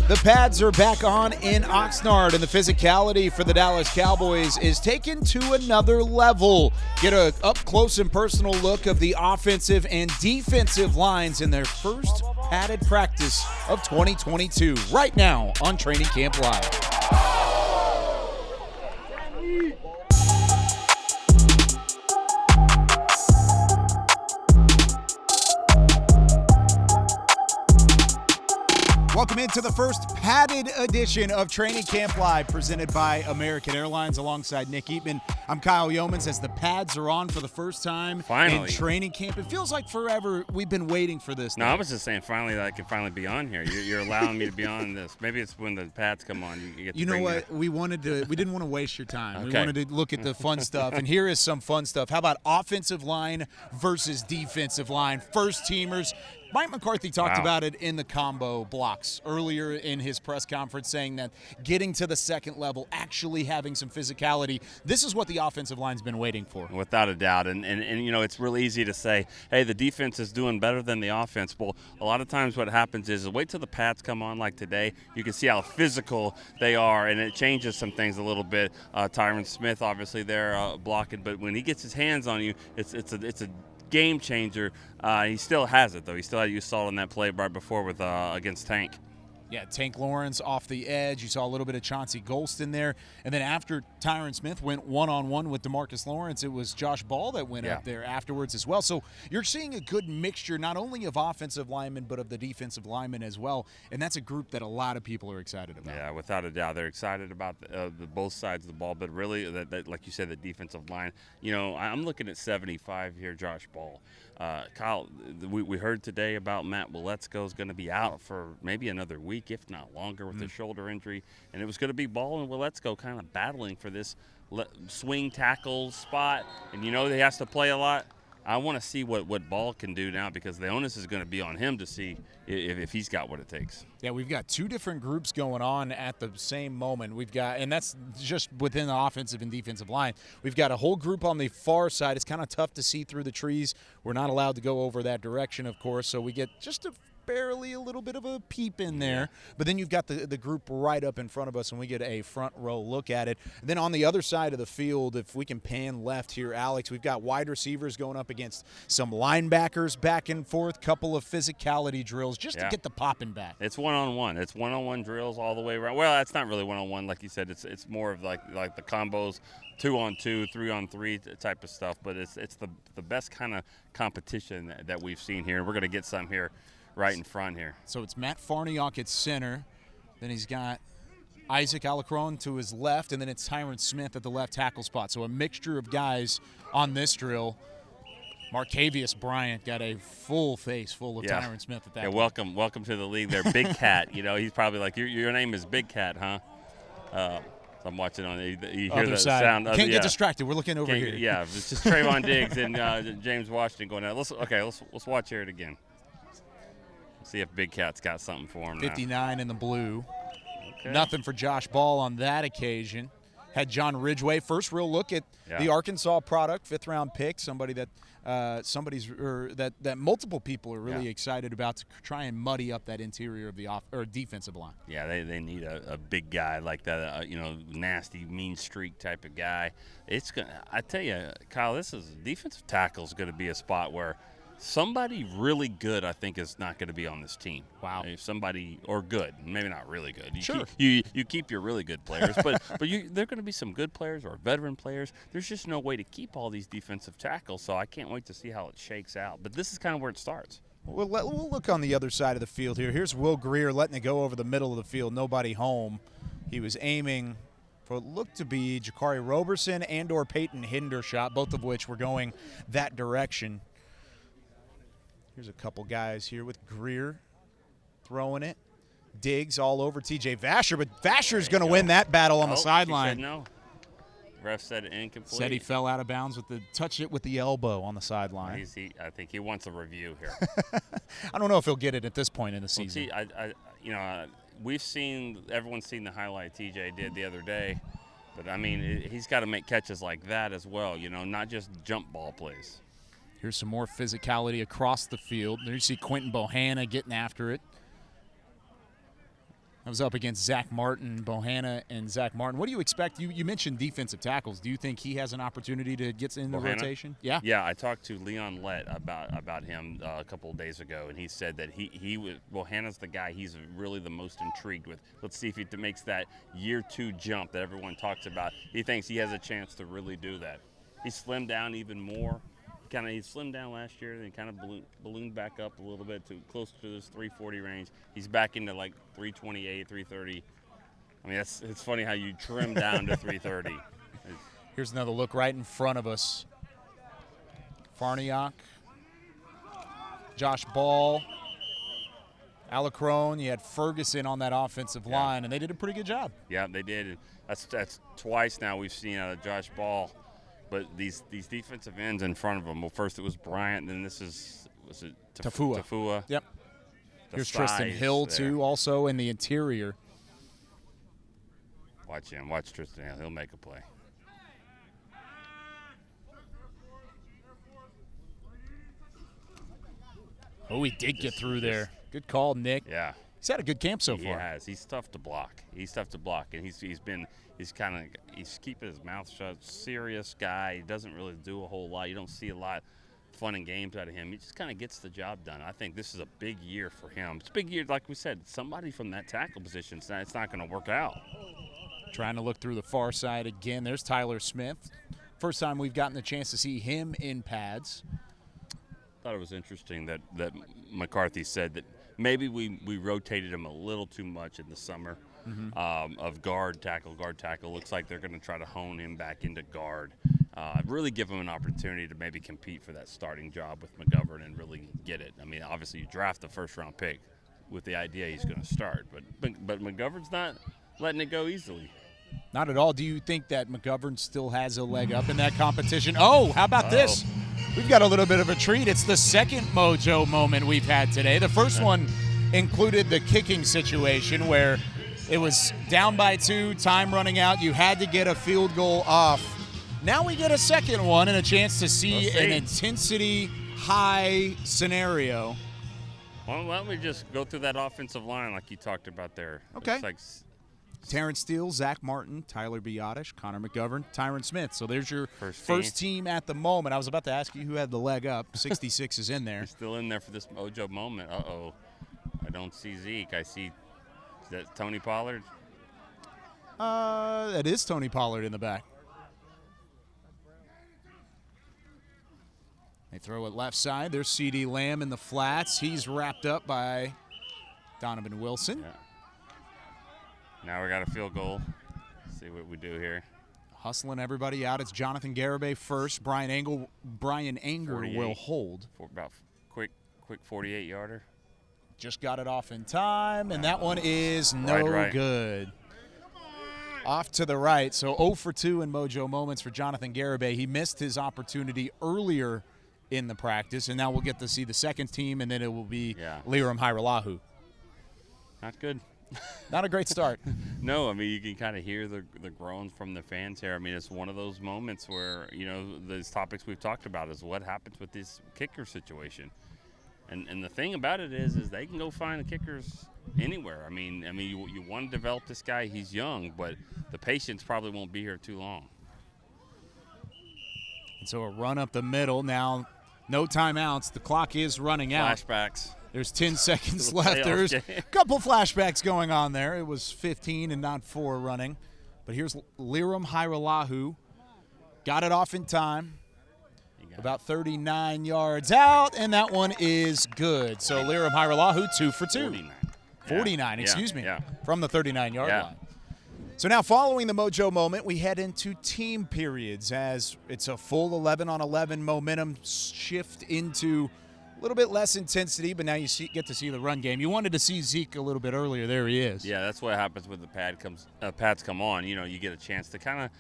The pads are back on in Oxnard, and the physicality for the Dallas Cowboys is taken to another level. Get a up-close and personal look of the offensive and defensive lines in their first padded practice of 2022 right now on Training Camp Live. Welcome into the first padded edition of Training Camp Live, presented by American Airlines alongside Nick Eatman. I'm Kyle Youmans as the pads are on for the first time Finally. in training camp. It feels like forever we've been waiting for this. No, I was just saying finally that I can finally be on here. You're allowing me to be on this. Maybe it's when the pads come on. You get to know what? We didn't want to waste your time. Okay. We wanted to look at the fun stuff, and here is some fun stuff. How about offensive line versus defensive line? First teamers. Mike McCarthy talked about it in the combo blocks earlier in his press conference, saying that getting to the second level, actually having some physicality, this is what the offensive line's been waiting for. Without a doubt. And you know, it's real easy to say, hey, the defense is doing better than the offense. Well, a lot of times what happens is wait till the pads come on like today. You can see how physical they are, and it changes some things a little bit. Tyron Smith, obviously, there blocking. But when he gets his hands on you, it's a game changer. He still has it, though. He still had, you saw in that play right before with against Tank. Yeah, Tank Lawrence off the edge. You saw a little bit of Chauncey Golston there. And then after Tyron Smith went one-on-one with DeMarcus Lawrence, it was Josh Ball that went up there afterwards as well. So you're seeing a good mixture not only of offensive linemen but of the defensive linemen as well. And that's a group that a lot of people are excited about. Yeah, without a doubt. They're excited about the both sides of the ball. But really, that like you said, the defensive line. You know, I'm looking at 75 here, Josh Ball. Kyle, we heard today about Matt Waletzko is going to be out for maybe another week, if not longer, with the shoulder injury. And it was going to be Ball and Waletzko kind of battling for this swing tackle spot. And you know he has to play a lot. I want to see what Ball can do now, because the onus is going to be on him to see if he's got what it takes. Yeah, we've got two different groups going on at the same moment. We've got, and that's just within the offensive and defensive line. We've got a whole group on the far side. It's kind of tough to see through the trees. We're not allowed to go over that direction, of course, so we get just barely a little bit of a peep in there. But then you've got the group right up in front of us, and we get a front row look at it. And then on the other side of the field, if we can pan left here, Alex, we've got wide receivers going up against some linebackers back and forth, couple of physicality drills just to get the popping back. It's one-on-one. It's one-on-one drills all the way around. Well, it's not really one-on-one, like you said. It's more of like the combos, 2-on-2, 3-on-3 type of stuff. But it's the best kind of competition that we've seen here. We're going to get some here right in front here. So it's Matt Farniok at center. Then he's got Isaac Alacron to his left, and then it's Tyron Smith at the left tackle spot. So a mixture of guys on this drill. Marcavius Bryant got a full face full of Tyron Smith at that point. Welcome to the league there, Big Cat. You know, he's probably like, your name is Big Cat, huh? So I'm watching on you hear other the side. sound. Can't get distracted. We're looking over here. Yeah, it's just Trayvon Diggs and James Washington going out. Let's watch here again. See if Big Cat's got something for him 59 now. in the blue. Okay. Nothing for Josh Ball on that occasion. Had John Ridgway, first real look at the Arkansas product, fifth-round pick, somebody that that multiple people are really excited about to try and muddy up that interior of the defensive line. Yeah, they need a big guy like that, nasty, mean streak type of guy. I tell you, Kyle, this is defensive tackle is going to be a spot where somebody really good, I think, is not going to be on this team. Wow. Somebody, or good, maybe not really good. Sure. You keep your really good players, but there are going to be some good players or veteran players. There's just no way to keep all these defensive tackles, so I can't wait to see how it shakes out. But this is kind of where it starts. We'll look on the other side of the field here. Here's Will Greer letting it go over the middle of the field. Nobody home. He was aiming for what looked to be Jakari Roberson and or Peyton Hendershot, both of which were going that direction. Here's a couple guys here with Greer throwing it. Diggs all over T.J. Vasher, but Vasher's going to win that battle on the sideline. No. Ref said incomplete. Said he fell out of bounds touched it with the elbow on the sideline. I think he wants a review here. I don't know if he'll get it at this point in the season. Everyone's seen the highlight TJ did the other day, but I mean, he's got to make catches like that as well. Not just jump ball plays. Here's some more physicality across the field. There you see Quentin Bohanna getting after it. I was up against Zach Martin, Bohanna, and Zach Martin. What do you expect? You mentioned defensive tackles. Do you think he has an opportunity to get in the rotation? Yeah. Yeah, I talked to Leon Lett about him a couple of days ago, and he said that he was Bohanna's the guy he's really the most intrigued with. Let's see if he makes that year 2 jump that everyone talks about. He thinks he has a chance to really do that. He slimmed down even more. He slimmed down last year, then kind of ballooned back up a little bit to close to this 340 range. He's back into like 328, 330. I mean, it's funny how you trim down to 330. Here's another look right in front of us. Farniok, Josh Ball, Alacrone. You had Ferguson on that offensive line, and they did a pretty good job. Yeah, they did. That's twice now we've seen out of Josh Ball. But these defensive ends in front of them. Well, first it was Bryant, then was it Tafua? Yep. Here's Tristan Hill there, too, also in the interior. Watch him. Watch Tristan Hill. He'll make a play. Oh, he did get through there. Good call, Nick. Yeah. He's had a good camp so far. He has. He's tough to block. And he's keeping his mouth shut. Serious guy. He doesn't really do a whole lot. You don't see a lot of fun and games out of him. He just kind of gets the job done. I think this is a big year for him. It's a big year, like we said. Somebody from that tackle position, it's not going to work out. Trying to look through the far side again. There's Tyler Smith. First time we've gotten the chance to see him in pads. I thought it was interesting that McCarthy said that maybe we rotated him a little too much in the summer. Of guard tackle. Looks like they're going to try to hone him back into guard. Really give him an opportunity to maybe compete for that starting job with McGovern and really get it. I mean, obviously you draft the first-round pick with the idea he's going to start, but McGovern's not letting it go easily. Not at all. Do you think that McGovern still has a leg up in that competition? Oh, how about this? We've got a little bit of a treat. It's the second Mojo moment we've had today. The first one included the kicking situation where it was down by 2, time running out. You had to get a field goal off. Now we get a second one and a chance to see an intensity high scenario. Why don't we just go through that offensive line like you talked about there? Okay. Terrence Steele, Zach Martin, Tyler Biotish, Connor McGovern, Tyron Smith. So there's your first team at the moment. I was about to ask you who had the leg up. 66 is in there. He's still in there for this Mojo moment. Uh-oh. I don't see Zeke. I see – is that Tony Pollard? That is Tony Pollard in the back. They throw it left side. There's C.D. Lamb in the flats. He's wrapped up by Donovan Wilson. Yeah. Now we got a field goal. Let's see what we do here. Hustling everybody out. It's Jonathan Garibay first. Brian Anger will hold. For about quick 48-yarder. Just got it off in time, and that one is no good. Off to the right. So 0 for 2 in Mojo moments for Jonathan Garibay. He missed his opportunity earlier in the practice, and now we'll get to see the second team, and then it will be Liram Hiralahu. Not good. Not a great start. No, I mean, you can kind of hear the groans from the fans here. I mean, it's one of those moments where, those topics we've talked about is what happens with this kicker situation. And the thing about it is they can go find the kickers anywhere. I mean, you want to develop this guy. He's young, but the patience probably won't be here too long. And so a run up the middle. Now, no timeouts. The clock is running out. Flashbacks. There's 10 seconds left. There's a couple flashbacks going on there. It was 15 and not 4 running. But here's Liram Hiralahu. Got it off in time. About 39 yards out, and that one is good. So Liram Hiralahu, 2 for 2. 49, excuse me, from the 39-yard line. So now following the Mojo moment, we head into team periods as it's a full 11-on-11 momentum shift into a little bit less intensity, but now you get to see the run game. You wanted to see Zeke a little bit earlier. There he is. Yeah, that's what happens when the pads come on. You get a chance to kind of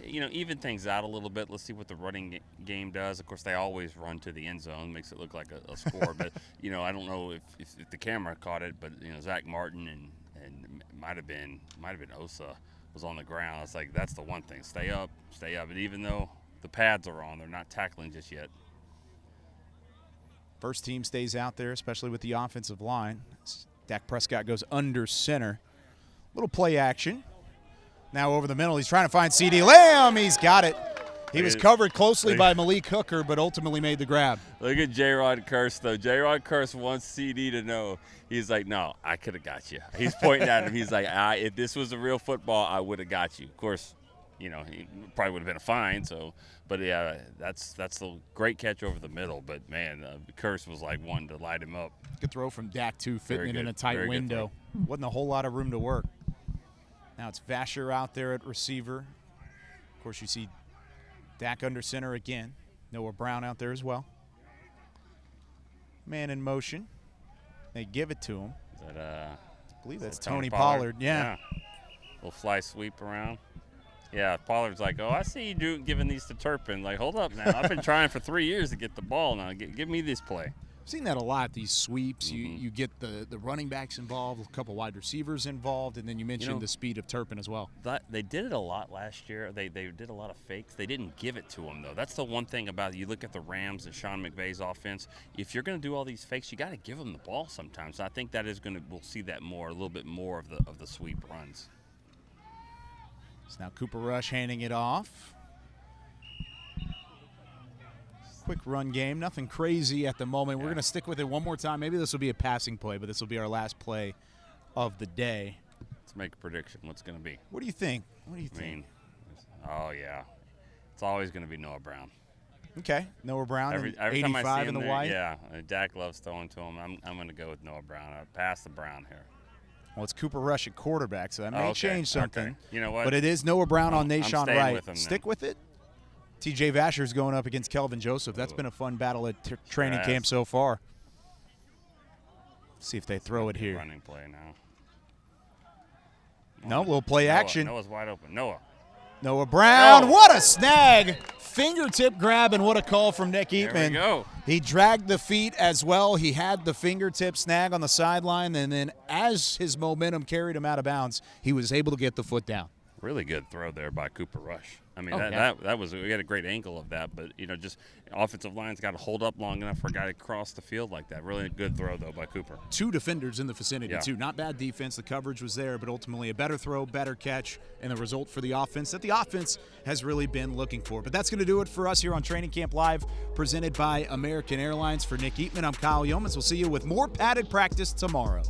even things out a little bit. Let's see what the running game does. Of course, they always run to the end zone, makes it look like a score. But I don't know if the camera caught it, but Zach Martin and might have been Osa was on the ground. It's like that's the one thing. Stay up. And even though the pads are on, they're not tackling just yet. First team stays out there, especially with the offensive line. Dak Prescott goes under center. Little play action. Now over the middle, he's trying to find C.D. Lamb. He's got it. He was covered closely by Malik Hooker, but ultimately made the grab. Look at J-Rod Curse, though. J-Rod Curse wants CD to know. He's like, no, I could have got you. He's pointing at him. He's like, if this was a real football, I would have got you. Of course, he probably would have been a fine. But yeah, that's a great catch over the middle. But man, Curse was like one to light him up. Good throw from Dak too, fitting it in a tight window. Wasn't a whole lot of room to work. Now it's Vasher out there at receiver. Of course, you see Dak under center again. Noah Brown out there as well. Man in motion. They give it to him. Is that, I believe that's Tony Pollard. Yeah. Little fly sweep around. Yeah, Pollard's like, oh, I see you giving these to Turpin. Like, hold up now. I've been trying for 3 years to get the ball now. Give me this play. I've seen that a lot, these sweeps. You get the running backs involved, a couple wide receivers involved, and then you mentioned the speed of Turpin as well. They did it a lot last year. They did a lot of fakes. They didn't give it to him, though. That's the one thing about it. You look at the Rams and Sean McVay's offense. If you're going to do all these fakes, you got to give them the ball sometimes. I think that is we'll see that more, a little bit more of the sweep runs. So now Cooper Rush handing it off. Quick run game, nothing crazy at the moment. We're going to stick with it one more time. Maybe this will be a passing play, but this will be our last play of the day. Let's make a prediction. What's going to be? What do you think? What do you think? Oh, yeah. It's always going to be Noah Brown. Okay. Noah Brown, every 85 time I see in him the there, white. Yeah. Dak loves throwing to him. I'm going to go with Noah Brown. I'll pass the Brown here. Well, it's Cooper Rush at quarterback, so that may change something. Okay. You know what? But it is Noah Brown on Nashawn Wright. With him, Stick with it. T.J. Vasher's going up against Kelvin Joseph. That's been a fun battle at training camp so far. See if they throw it here. Running play now. No, little play action. Noah's wide open. Noah Brown. What a snag. Fingertip grab, and what a call from Nick Eatman. There we go. He dragged the feet as well. He had the fingertip snag on the sideline, and then as his momentum carried him out of bounds, he was able to get the foot down. Really good throw there by Cooper Rush. I mean, that was, we got a great angle of that, but, just offensive line's got to hold up long enough for a guy to cross the field like that. Really good throw, though, by Cooper. Two defenders in the vicinity, too. Not bad defense. The coverage was there, but ultimately a better throw, better catch, and the result for the offense that the offense has really been looking for. But that's going to do it for us here on Training Camp Live, presented by American Airlines. For Nick Eatman, I'm Kyle Youmans. We'll see you with more padded practice tomorrow.